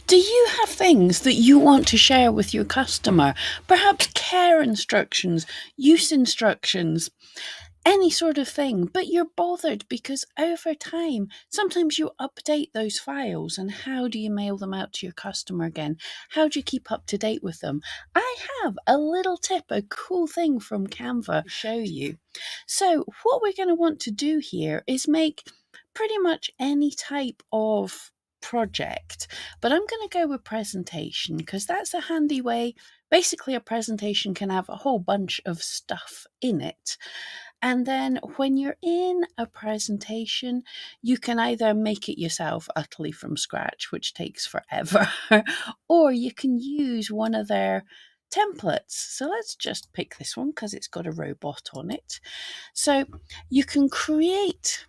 Do you have things that you want to share with your customer? Perhaps care instructions, use instructions, any sort of thing, but you're bothered because over time, sometimes you update those files, and how do you mail them out to your customer again? How do you keep up to date with them? I have a little tip, a cool thing from Canva to show you. So what we're going to want to do here is make pretty much any type of project, but I'm going to go with presentation because that's a handy way. Basically, a presentation can have a whole bunch of stuff in it. And then when you're in a presentation, you can either make it yourself utterly from scratch, which takes forever, or you can use one of their templates. So let's just pick this one because it's got a robot on it. So you can create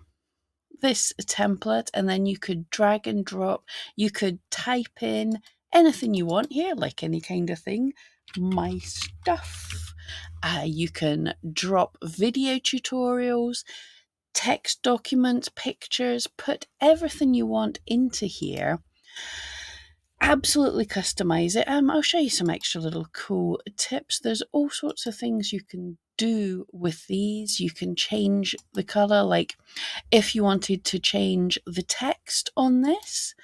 this template and then you could drag and drop. You could type in anything you want here, like any kind of thing. My stuff. You can drop video tutorials, text documents, pictures, put everything you want into here. Absolutely customize it. I'll show you some extra little cool tips. There's all sorts of things you can do with these. You can change the color, like if you wanted to change the text on this.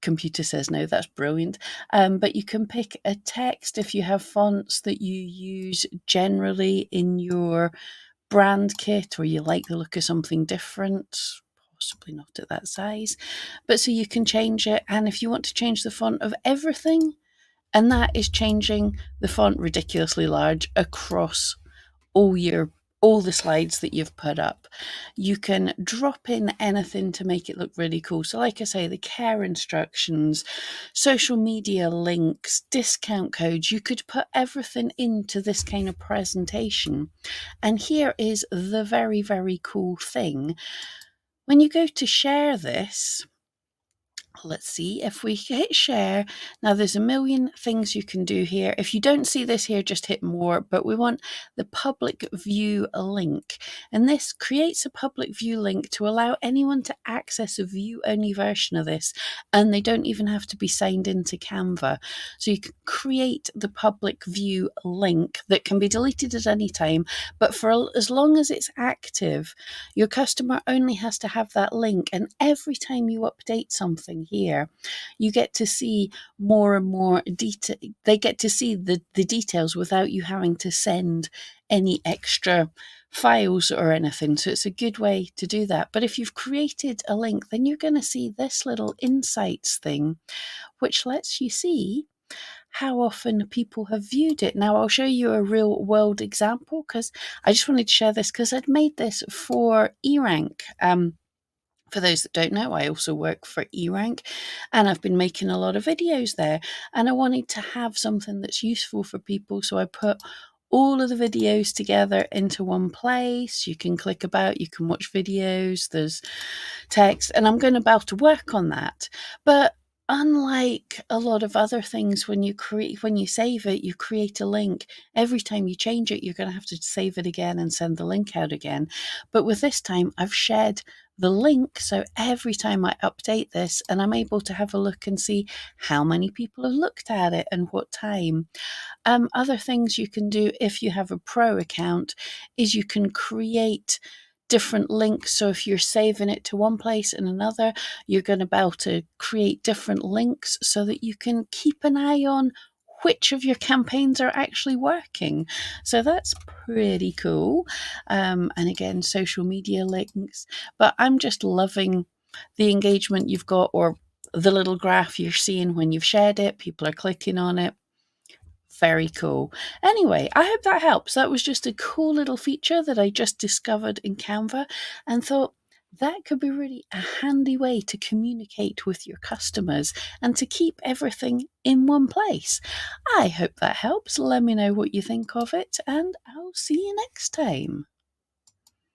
Computer says no, that's brilliant. But you can pick a text if you have fonts that you use generally in your brand kit, or you like the look of something different, possibly not at that size. But so you can change it, and if you want to change the font of everything, and that is changing the font ridiculously large across all the slides that you've put up. You can drop in anything to make it look really cool. So like I say, the care instructions, social media links, discount codes, you could put everything into this kind of presentation. And here is the very, very cool thing. When you go to share this, let's see if we hit share. Now there's a million things you can do here. If you don't see this here, just hit more, but we want the public view link. And this creates a public view link to allow anyone to access a view only version of this. And they don't even have to be signed into Canva. So you can create the public view link that can be deleted at any time, but for as long as it's active, your customer only has to have that link. And every time you update something here, you get to see more and more detail. They get to see the details without you having to send any extra files or anything. So it's a good way to do that. But if you've created a link, then you're going to see this little insights thing, which lets you see how often people have viewed it. Now, I'll show you a real world example because I just wanted to share this because I'd made this for eRank. For those that don't know, I also work for eRank, and I've been making a lot of videos there, and I wanted to have something that's useful for people, so I put all of the videos together into one place. You can click about, you can watch videos, there's text, and I'm going about to work on that. But unlike a lot of other things, when you save it, you create a link. Every time you change it, you're going to have to save it again and send the link out again. But with this time, I've shared the link, so every time I update this, and I'm able to have a look and see how many people have looked at it and what time. Other things you can do if you have a pro account is you can create different links. So if you're saving it to one place and another, you're going to be able to create different links so that you can keep an eye on which of your campaigns are actually working. So that's pretty cool. And again, social media links. But I'm just loving the engagement you've got, or the little graph you're seeing when you've shared it. People are clicking on it. Very cool. Anyway, I hope that helps. That was just a cool little feature that I just discovered in Canva and thought that could be really a handy way to communicate with your customers and to keep everything in one place. I hope that helps. Let me know what you think of it, and I'll see you next time.